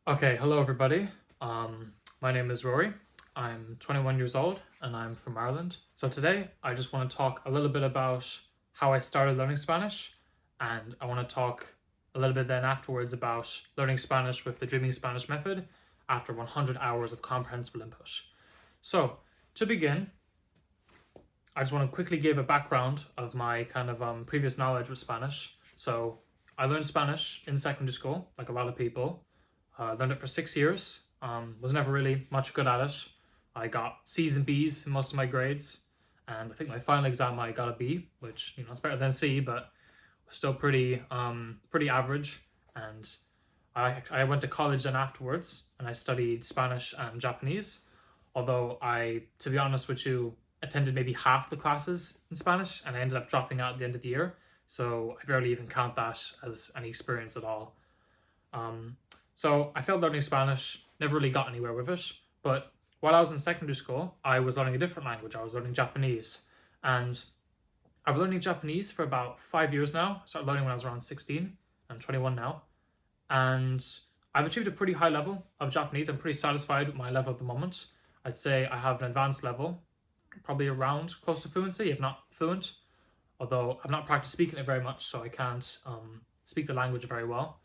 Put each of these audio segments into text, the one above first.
Okay, hello everybody. My name is Rory. I'm 21 years old and I'm from Ireland. So today I just want to talk a little bit about how I started learning Spanish, and I want to talk a little bit then afterwards about learning Spanish with the Dreaming Spanish method after 100 hours of comprehensible input. So to begin, I just want to quickly give a background of my kind of previous knowledge with Spanish. So I learned Spanish in secondary school, like a lot of people. Learned it for 6 years. Was never really much good at it. I got C's and B's in most of my grades, and I think my final exam I got a B, which it's better than C, but was still pretty average. And I went to college then afterwards, and I studied Spanish and Japanese. Although to be honest with you, attended maybe half the classes in Spanish, and I ended up dropping out at the end of the year. So I barely even count that as any experience at all. Um, so I failed learning Spanish, never really got anywhere with it. But while I was in secondary school, I was learning a different language. I was learning Japanese. And I've been learning Japanese for about 5 years now. I started learning when I was around 16. I'm 21 now. And I've achieved a pretty high level of Japanese. I'm pretty satisfied with my level at the moment. I'd say I have an advanced level, probably around close to fluency, if not fluent. Although I've not practiced speaking it very much, so I can't speak the language very well.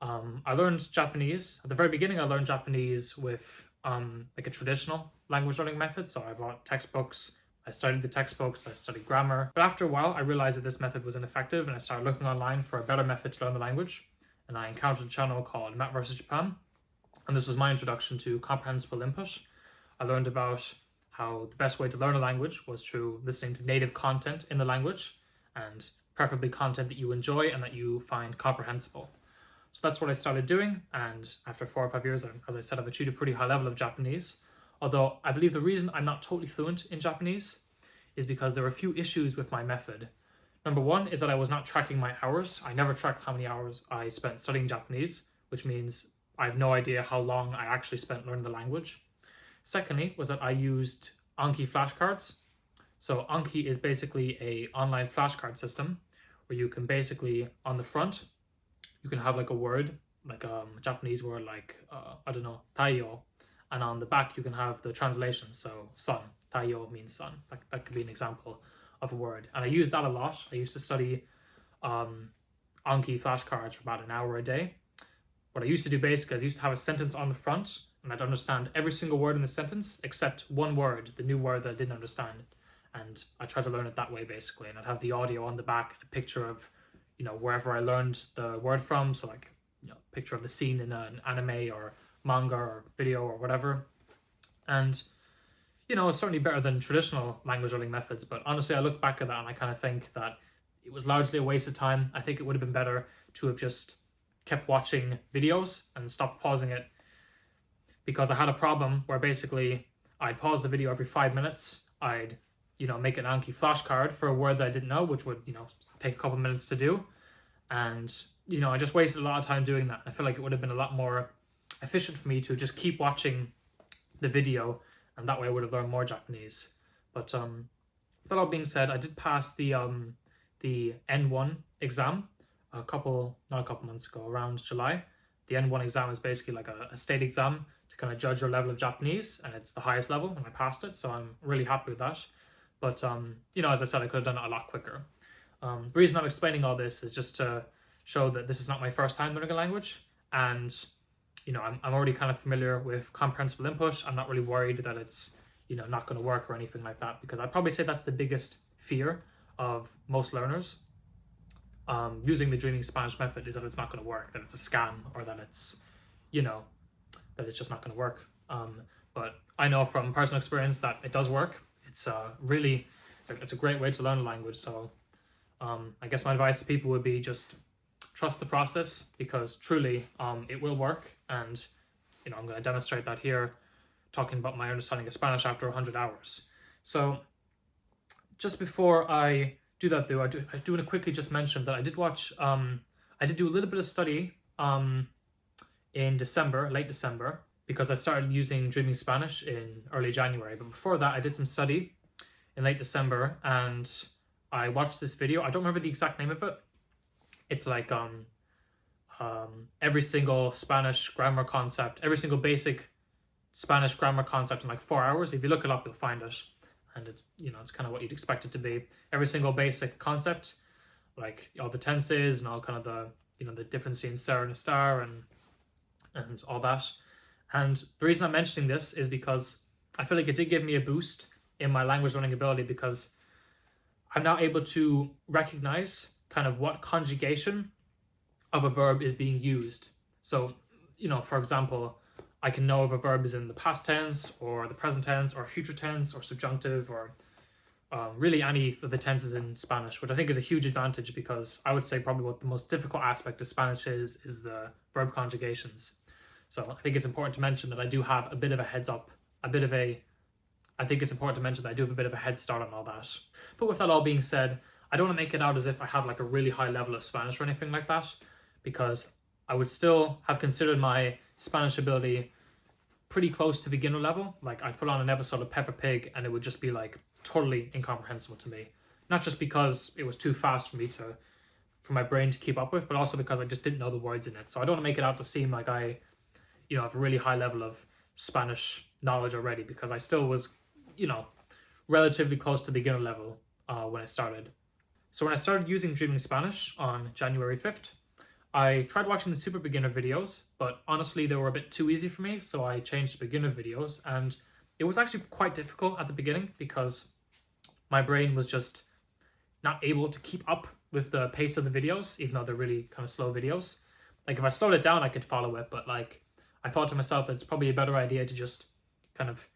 I learned Japanese. At the very beginning, I learned Japanese with like a traditional language learning method. So I bought textbooks, I studied the textbooks, I studied grammar. But after a while, I realized that this method was ineffective, and I started looking online for a better method to learn the language. And I encountered a channel called Matt vs. Japan. And this was my introduction to comprehensible input. I learned about how the best way to learn a language was through listening to native content in the language, and preferably content that you enjoy and that you find comprehensible. So that's what I started doing, and after 4 or 5 years, as I said, I've achieved a pretty high level of Japanese. Although I believe the reason I'm not totally fluent in Japanese is because there are a few issues with my method. Number one is that I was not tracking my hours. I never tracked how many hours I spent studying Japanese, which means I have no idea how long I actually spent learning the language. Secondly, was that I used Anki flashcards. So Anki is basically a online flashcard system where you can basically, on the front, you can have like a word, like a Japanese word like, I don't know, taiyo. And on the back, you can have the translation. So sun, taiyo means sun. That could be an example of a word. And I used that a lot. I used to study Anki flashcards for about an hour a day. What I used to do basically is I used to have a sentence on the front, and I'd understand every single word in the sentence except one word, the new word that I didn't understand. And I tried to learn it that way basically. And I'd have the audio on the back, a picture of wherever I learned the word from. So like, picture of the scene in an anime or manga or video or whatever. And, it's certainly better than traditional language learning methods. But honestly, I look back at that and I kind of think that it was largely a waste of time. I think it would have been better to have just kept watching videos and stopped pausing it, because I had a problem where basically I'd pause the video every 5 minutes. I'd make an Anki flashcard for a word that I didn't know, which would, take a couple of minutes to do. And, I just wasted a lot of time doing that. I feel like it would have been a lot more efficient for me to just keep watching the video, and that way I would have learned more Japanese. But that all being said, I did pass the N1 exam not a couple months ago, around July. The N1 exam is basically like a state exam to kind of judge your level of Japanese, and it's the highest level, and I passed it, so I'm really happy with that. But, as I said, I could have done it a lot quicker. The reason I'm explaining all this is just to show that this is not my first time learning a language, and, I'm already kind of familiar with comprehensible input. I'm not really worried that it's, not going to work or anything like that, because I'd probably say that's the biggest fear of most learners. Using the Dreaming Spanish method is that it's not going to work, that it's a scam, or that it's, that it's just not going to work. But I know from personal experience that it does work. It's it's a great way to learn a language. So I guess my advice to people would be just trust the process, because truly it will work. And I'm going to demonstrate that here, talking about my understanding of Spanish after 100 hours. So just before I do that though, I do want to quickly just mention that I did do a little bit of study in December, late December, because I started using Dreaming Spanish in early January. But before that, I did some study in late December, and I watched this video. I don't remember the exact name of it. It's like every single Spanish grammar concept, every single basic Spanish grammar concept in like 4 hours. If you look it up, you'll find it. And it's, it's kind of what you'd expect it to be. Every single basic concept, like all the tenses and all kind of the difference between ser and star and all that. And the reason I'm mentioning this is because I feel like it did give me a boost in my language learning ability, because I'm now able to recognize kind of what conjugation of a verb is being used. So, for example, I can know if a verb is in the past tense or the present tense or future tense or subjunctive or really any of the tenses in Spanish, which I think is a huge advantage, because I would say probably what the most difficult aspect of Spanish is the verb conjugations. So I think it's important to mention that I do have a bit of a heads up, I think it's important to mention that I do have a bit of a head start on all that. But with that all being said, I don't want to make it out as if I have like a really high level of Spanish or anything like that, because I would still have considered my Spanish ability pretty close to beginner level. Like, I'd put on an episode of Peppa Pig and it would just be like totally incomprehensible to me. Not just because it was too fast for my brain to keep up with, but also because I just didn't know the words in it. So I don't want to make it out to seem like I, have a really high level of Spanish knowledge already, because I still was, relatively close to beginner level when I started. So when I started using Dreaming Spanish on January 5th, I tried watching the super beginner videos, but honestly they were a bit too easy for me, so I changed to beginner videos, and it was actually quite difficult at the beginning because my brain was just not able to keep up with the pace of the videos, even though they're really kind of slow videos. Like, if I slowed it down I could follow it, but like, I thought to myself that it's probably a better idea to just kind of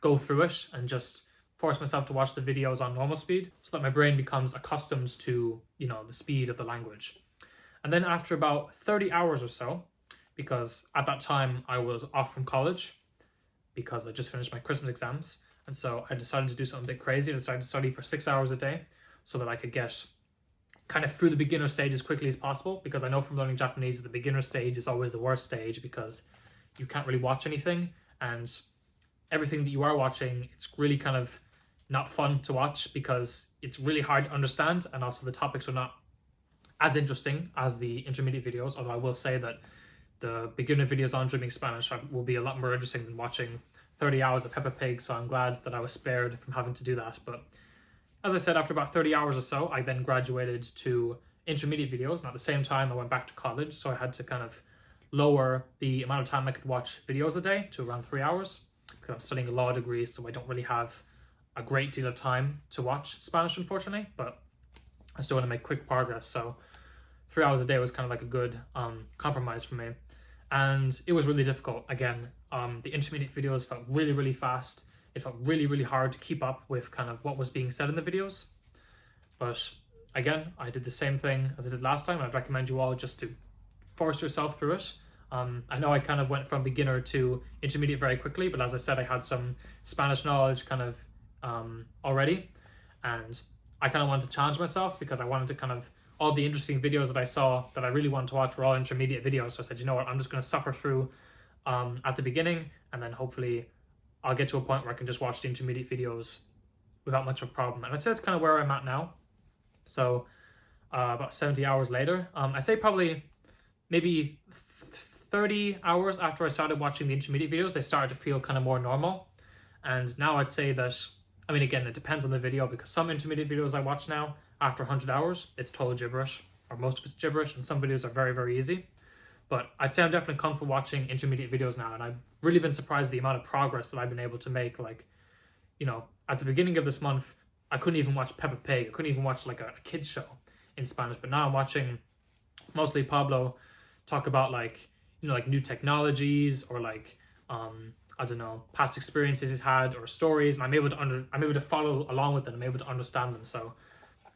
go through it and just force myself to watch the videos on normal speed so that my brain becomes accustomed to, the speed of the language. And then after about 30 hours or so, because at that time I was off from college because I just finished my Christmas exams, and so I decided to do something a bit crazy. I decided to study for 6 hours a day so that I could get kind of through the beginner stage as quickly as possible, because I know from learning Japanese that the beginner stage is always the worst stage because you can't really watch anything, and everything that you are watching, it's really kind of not fun to watch because it's really hard to understand, and also the topics are not as interesting as the intermediate videos, although I will say that the beginner videos on Dreaming Spanish will be a lot more interesting than watching 30 hours of Peppa Pig, so I'm glad that I was spared from having to do that. But as I said, after about 30 hours or so, I then graduated to intermediate videos, and at the same time I went back to college, so I had to kind of lower the amount of time I could watch videos a day to around 3 hours, because I'm studying a law degree, so I don't really have a great deal of time to watch Spanish, unfortunately, but I still want to make quick progress, so 3 hours a day was kind of like a good compromise for me. And it was really difficult. Again, the intermediate videos felt really, really fast. It felt really, really hard to keep up with kind of what was being said in the videos. But again, I did the same thing as I did last time. I'd recommend you all just to force yourself through it. I know I kind of went from beginner to intermediate very quickly, but as I said, I had some Spanish knowledge kind of already, and I kind of wanted to challenge myself because I wanted to kind of, all the interesting videos that I saw that I really wanted to watch were all intermediate videos. So I said, you know what, I'm just going to suffer through at the beginning, and then hopefully I'll get to a point where I can just watch the intermediate videos without much of a problem. And I'd say that's kind of where I'm at now. So about 70 hours later, I say probably maybe 30 hours after I started watching the intermediate videos, they started to feel kind of more normal. And now I'd say that, I mean, again, it depends on the video, because some intermediate videos I watch now, after 100 hours, it's total gibberish, or most of it's gibberish, and some videos are very, very easy. But I'd say I'm definitely comfortable watching intermediate videos now, and I've really been surprised at the amount of progress that I've been able to make. Like, at the beginning of this month, I couldn't even watch Peppa Pig. I couldn't even watch like a kid's show in Spanish, but now I'm watching mostly Pablo talk about like new technologies, or like I don't know, past experiences he's had or stories, and I'm able to follow along with them. I'm able to understand them. So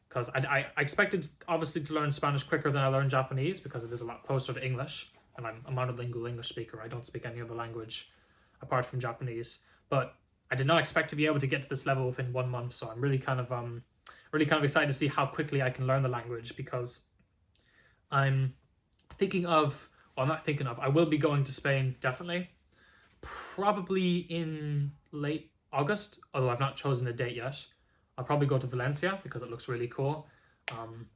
because I expected obviously to learn Spanish quicker than I learned Japanese, because it is a lot closer to English, and I'm a monolingual English speaker. I don't speak any other language apart from Japanese, but I did not expect to be able to get to this level within 1 month. So I'm really kind of excited to see how quickly I can learn the language, because I'm I will be going to Spain, definitely, probably in late August, although I've not chosen a date yet. I'll probably go to Valencia because it looks really cool.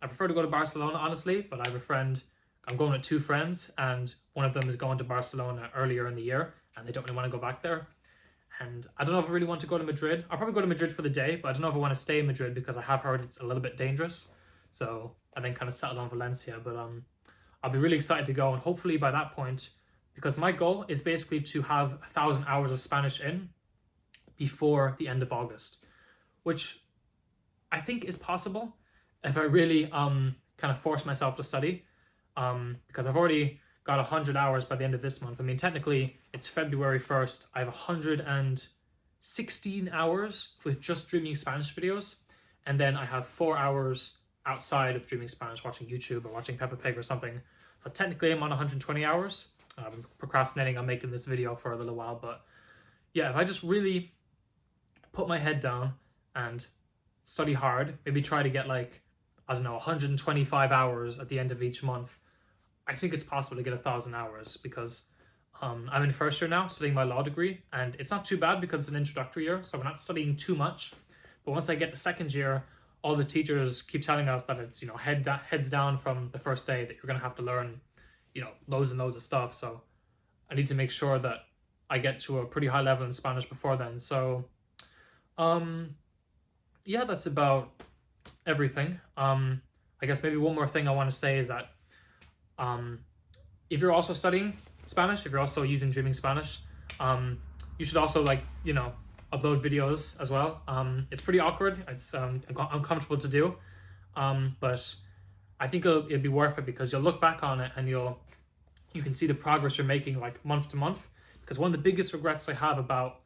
I prefer to go to Barcelona, honestly, but I have a friend I'm going with two friends, and one of them is going to Barcelona earlier in the year, and they don't really want to go back there. And I don't know if I really want to go to Madrid. I'll probably go to Madrid for the day, but I don't know if I want to stay in Madrid because I have heard it's a little bit dangerous. So I then kind of settled on Valencia. But I'll be really excited to go, and hopefully by that point, because my goal is basically to have 1,000 hours of Spanish in before the end of August, which I think is possible if I really kind of force myself to study, because I've already got 100 hours by the end of this month. I mean, technically it's February 1st. I have 116 hours with just streaming Spanish videos, and then I have 4 hours outside of streaming Spanish, watching YouTube or watching Peppa Pig or something. So technically I'm on 120 hours. I'm procrastinating on making this video for a little while, but yeah, if I just really put my head down and study hard, maybe try to get like, I don't know, 125 hours at the end of each month, I think it's possible to get 1,000 hours, because I'm in first year now studying my law degree, and it's not too bad because it's an introductory year, so we're not studying too much. But once I get to second year, all the teachers keep telling us that it's, heads down from the first day, that you're going to have to learn, loads and loads of stuff. So I need to make sure that I get to a pretty high level in Spanish before then. So yeah, that's about everything. I guess maybe one more thing I want to say is that if you're also studying Spanish, if you're also using Dreaming Spanish, you should also upload videos as well. It's pretty awkward. It's uncomfortable to do, but I think it'd be worth it, because you'll look back on it and you can see the progress you're making like month to month. Because one of the biggest regrets I have about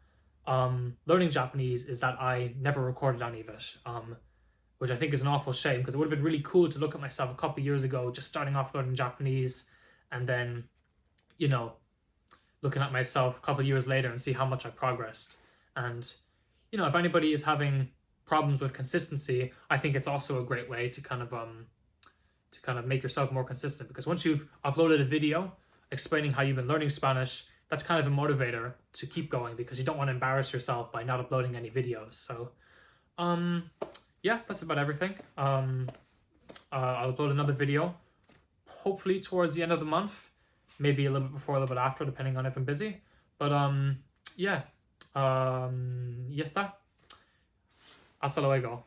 learning Japanese is that I never recorded any of it, which I think is an awful shame, because it would have been really cool to look at myself a couple of years ago just starting off learning Japanese, and then looking at myself a couple of years later and see how much I progressed. And if anybody is having problems with consistency, I think it's also a great way to kind of make yourself more consistent, because once you've uploaded a video explaining how you've been learning Spanish, that's kind of a motivator to keep going, because you don't want to embarrass yourself by not uploading any videos. So yeah, that's about everything. I'll upload another video hopefully towards the end of the month, maybe a little bit before, a little bit after, depending on if I'm busy. But yeah, ya está. Hasta luego.